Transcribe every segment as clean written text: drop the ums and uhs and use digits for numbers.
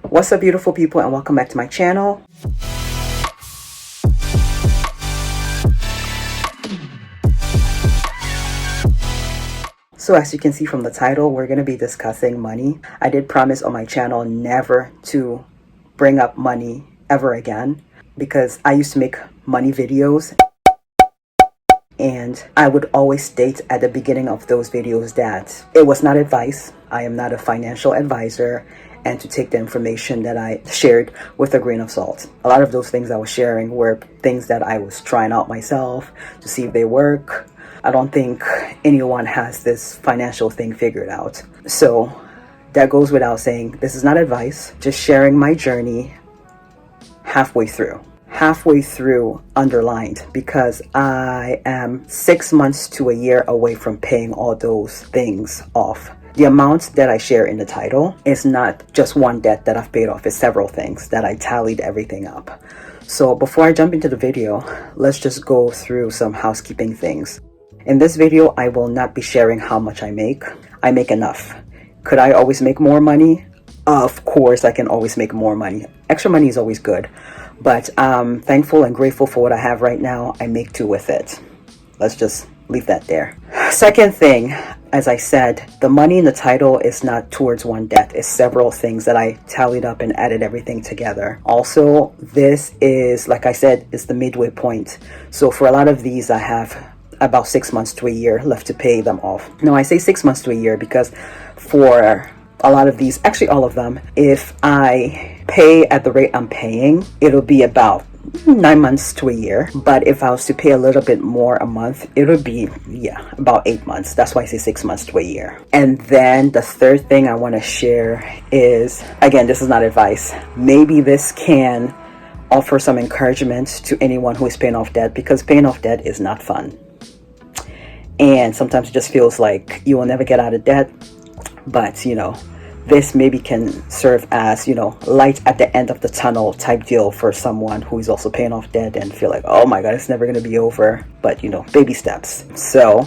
What's up, beautiful people, and welcome back to my channel. So as you can see from the title, we're going to be discussing money. I did promise on my channel never to bring up money ever again because I used to make money videos. And I would always state at the beginning of those videos that it was not advice. I am not a financial advisor, and to take the information that I shared with a grain of salt. A lot of those things I was sharing were things that I was trying out myself to see if they work. I don't think anyone has this financial thing figured out. So that goes without saying. This is not advice, just sharing my journey halfway through underlined, because I am 6 months to a year away from paying all those things off. The amount that I share in the title is not just one debt that I've paid off, it's several things that I tallied everything up. So before I jump into the video, let's just go through some housekeeping things. In this video, I will not be sharing how much I make. I make enough. Could I always make more money? Of course, I can always make more money. Extra money is always good. But I'm thankful and grateful for what I have right now. I make do with it. Let's just leave that there. Second thing, as I said, the money in the title is not towards one debt. It's several things that I tallied up and added everything together. Also, this is, like I said, is the midway point. So for a lot of these, I have about 6 months to a year left to pay them off. No, I say 6 months to a year because for a lot of these, actually all of them, if I pay at the rate I'm paying, it'll be about 9 months to a year. But if I was to pay a little bit more a month, it would be, about 8 months. That's why I say 6 months to a year. And then the third thing I want to share is, again, this is not advice. Maybe this can offer some encouragement to anyone who is paying off debt, because paying off debt is not fun. And sometimes it just feels like you will never get out of debt. But, this maybe can serve as, light at the end of the tunnel type deal for someone who is also paying off debt and feel like, oh my God, it's never going to be over. But, baby steps. So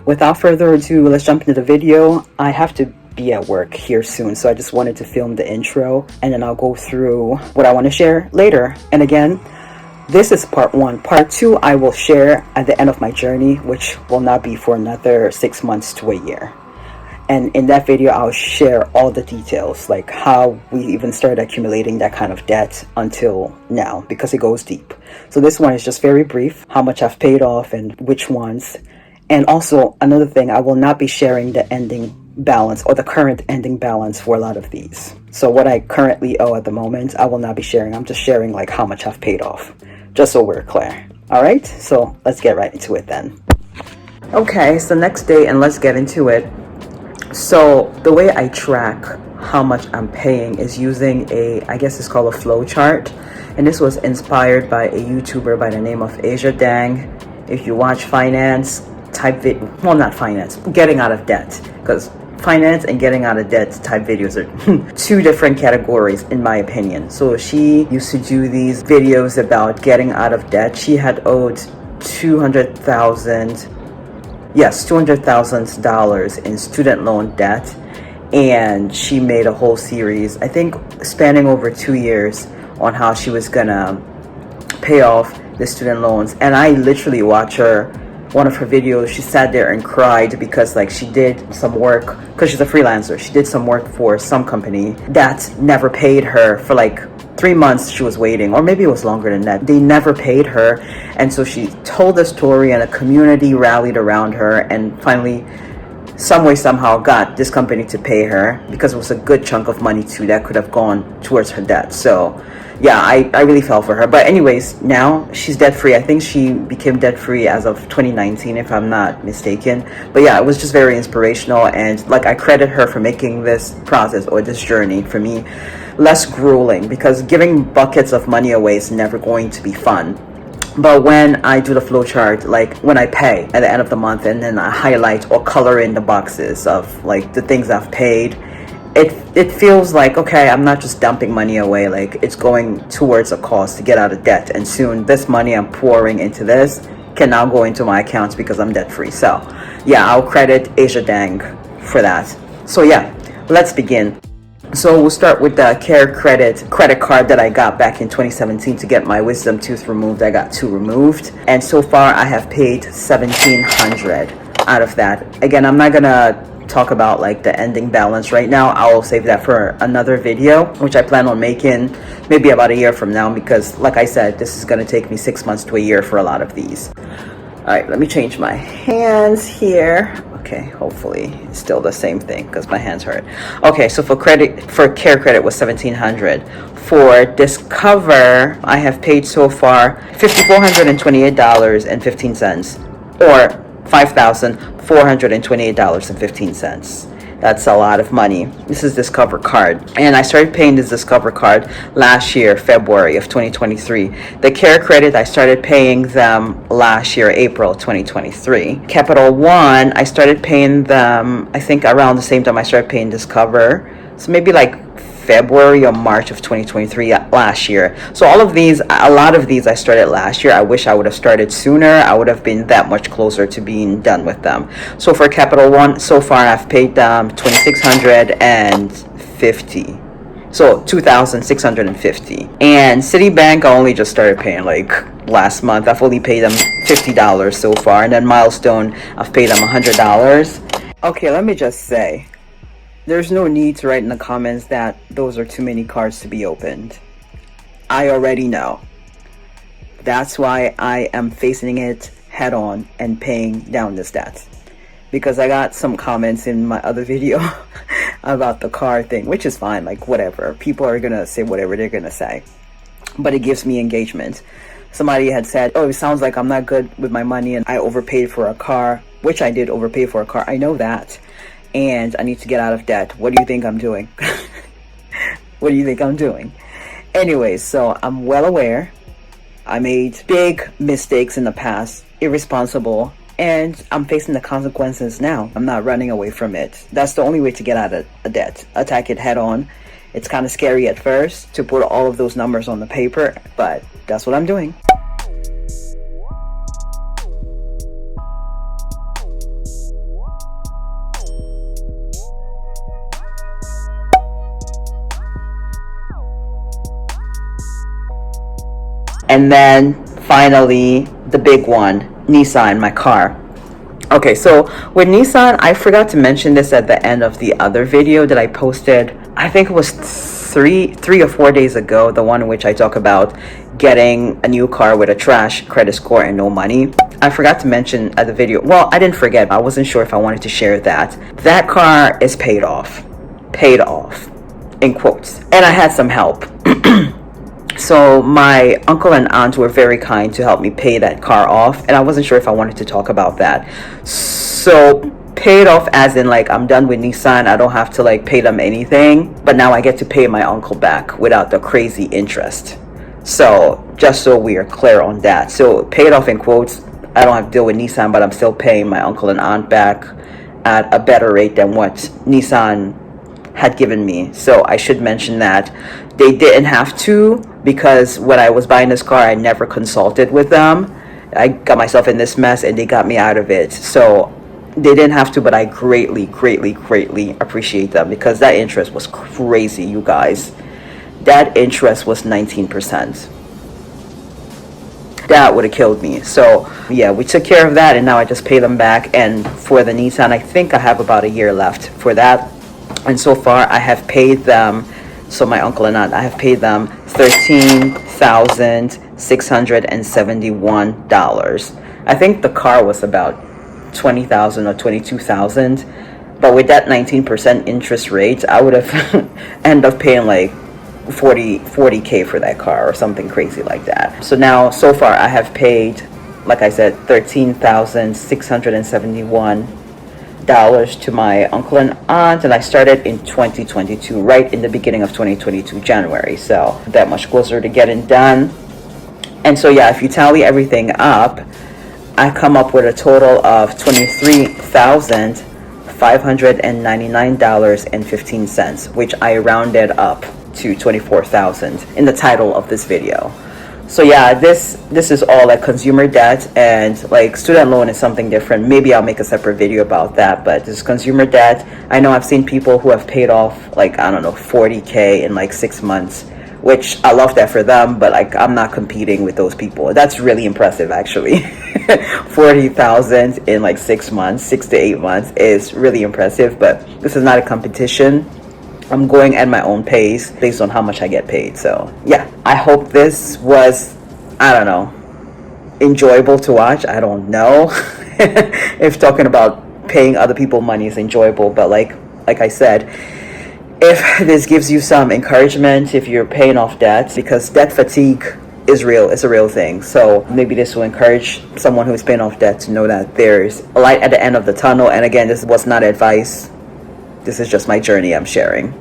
without further ado, let's jump into the video. I have to be at work here soon, so I just wanted to film the intro and then I'll go through what I want to share later. And again, this is part one. Part two, I will share at the end of my journey, which will not be for another 6 months to a year. And in that video, I'll share all the details, like how we even started accumulating that kind of debt until now, because it goes deep. So this one is just very brief, how much I've paid off and which ones. And also another thing, I will not be sharing the ending balance or the current ending balance for a lot of these. So what I currently owe at the moment, I will not be sharing. I'm just sharing like how much I've paid off, just so we're clear. All right, so let's get right into it then. Okay, it's the next day and let's get into it. So the way I track how much I'm paying is using I guess it's called a flow chart. And this was inspired by a YouTuber by the name of Asia Dang. If you watch finance type not finance, getting out of debt, because finance and getting out of debt type videos are two different categories in my opinion. So she used to do these videos about getting out of debt. She had owed $200,000 in student loan debt, and she made a whole series, I think spanning over 2 years, on how she was gonna pay off the student loans. And I literally watched her, one of her videos, she sat there and cried because like she did some work, because she's a freelancer, she did some work for some company that never paid her for like 3 months. She was waiting, or maybe it was longer than that. They never paid her. And so she told the story and a community rallied around her and finally some way somehow got this company to pay her, because it was a good chunk of money too that could have gone towards her debt. So yeah, I really fell for her. But anyways, now she's debt free. I think she became debt free as of 2019 if I'm not mistaken. But yeah, it was just very inspirational, and like I credit her for making this process or this journey for me less grueling, because giving buckets of money away is never going to be fun. But when I do the flow chart, like when I pay at the end of the month and then I highlight or color in the boxes of like the things I've paid, it feels like, okay, I'm not just dumping money away, like it's going towards a cause to get out of debt. And soon this money I'm pouring into this can now go into my accounts because I'm debt free. So yeah, I'll credit Asia Dang for that. So yeah, let's begin. So we'll start with the Care credit card that I got back in 2017 to get my wisdom tooth removed. I got 2 removed, and so far I have paid $1,700 out of that. Again, I'm not gonna talk about like the ending balance right now. I will save that for another video, which I plan on making maybe about a year from now, because like I said, this is gonna take me 6 months to a year for a lot of these. All right, let me change my hands here. Okay, hopefully it's still the same thing because my hands hurt. Okay, so for Care credit was $1,700. For Discover, I have paid so far $5,428.15, or $5,428.15. That's a lot of money. This is Discover card, and I started paying this Discover card last year, February of 2023. The Care credit, I started paying them last year, April 2023. Capital One, I started paying them, I think around the same time I started paying Discover, so maybe like February or March of 2023 last year. So a lot of these I started last year. I wish I would have started sooner. I would have been that much closer to being done with them. So for Capital One, so far I've paid them $2,650. So $2,650. And Citibank, I only just started paying like last month. I've only paid them $50 so far. And then Milestone, I've paid them $100. Okay, let me just say, there's no need to write in the comments that those are too many cards to be opened. I already know. That's why I am facing it head on and paying down this debt. Because I got some comments in my other video about the card thing, which is fine, like whatever. People are gonna say whatever they're gonna say. But it gives me engagement. Somebody had said, oh, it sounds like I'm not good with my money and I overpaid for a car, which I did overpay for a car. I know that. And I need to get out of debt. What do you think I'm doing? What do you think I'm doing? Anyways, so I'm well aware. I made big mistakes in the past, irresponsible, and I'm facing the consequences now. I'm not running away from it. That's the only way to get out of a debt. Attack it head on. It's kind of scary at first to put all of those numbers on the paper, but that's what I'm doing. And then finally, the big one, Nissan, my car. Okay, so with Nissan, I forgot to mention this at the end of the other video that I posted. I think it was three or 4 days ago, the one in which I talk about getting a new car with a trash credit score and no money. I forgot to mention at the video, well, I didn't forget, I wasn't sure if I wanted to share that. That car is paid off, in quotes. And I had some help. So my uncle and aunt were very kind to help me pay that car off, and I wasn't sure if I wanted to talk about that. So paid off as in like I'm done with Nissan, I don't have to like pay them anything, but now I get to pay my uncle back without the crazy interest. So just so we are clear on that. So paid off in quotes, I don't have to deal with Nissan, but I'm still paying my uncle and aunt back at a better rate than what Nissan had given me. So I should mention that they didn't have to, because when I was buying this car, I never consulted with them. I got myself in this mess and they got me out of it. So they didn't have to, but I greatly appreciate them, because that interest was crazy, you guys. That interest was 19%. That would have killed me. So yeah, we took care of that, and now I just pay them back. And for the Nissan, I think I have about a year left for that. And so far I have paid them, so my uncle and aunt, I have paid them $13,671. I think the car was about $20,000 or $22,000, but with that 19% interest rate, I would have ended up paying like 40K for that car or something crazy like that. So now, so far I have paid, like I said, $13,671 to my uncle and aunt, and I started in 2022, right in the beginning of 2022, January. So that much closer to getting done. And so yeah, if you tally everything up, I come up with a total of $23,599.15, which I rounded up to $24,000 in the title of this video. So yeah, this is all like consumer debt, and like student loan is something different. Maybe I'll make a separate video about that, but this is consumer debt. I know I've seen people who have paid off like, I don't know, 40K in like 6 months, which I love that for them, but like I'm not competing with those people. That's really impressive actually. 40,000 in like 6 months, 6 to 8 months is really impressive, but this is not a competition. I'm going at my own pace based on how much I get paid. So yeah, I hope this was, I don't know, enjoyable to watch. I don't know if talking about paying other people money is enjoyable, but like I said, if this gives you some encouragement, if you're paying off debt, because debt fatigue is real, it's a real thing. So maybe this will encourage someone who's paying off debt to know that there's a light at the end of the tunnel. And again, this was not advice. This is just my journey I'm sharing.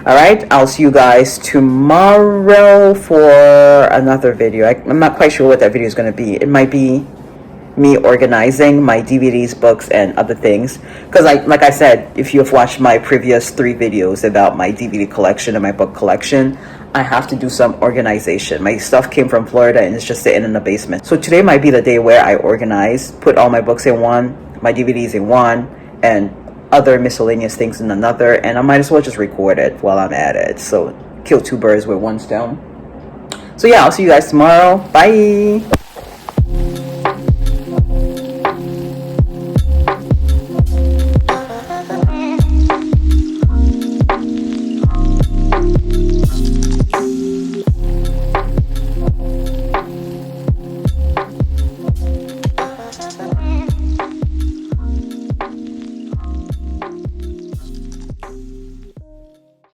All right, I'll see you guys tomorrow for another video. I'm not quite sure what that video is going to be. It might be me organizing my DVDs, books, and other things. Because like I said, if you've watched my previous 3 videos about my DVD collection and my book collection, I have to do some organization. My stuff came from Florida and it's just sitting in the basement. So today might be the day where I organize, put all my books in one, my DVDs in one, and other miscellaneous things in another, and I might as well just record it while I'm at it. So kill 2 birds with 1 stone. So yeah, I'll see you guys tomorrow. Bye.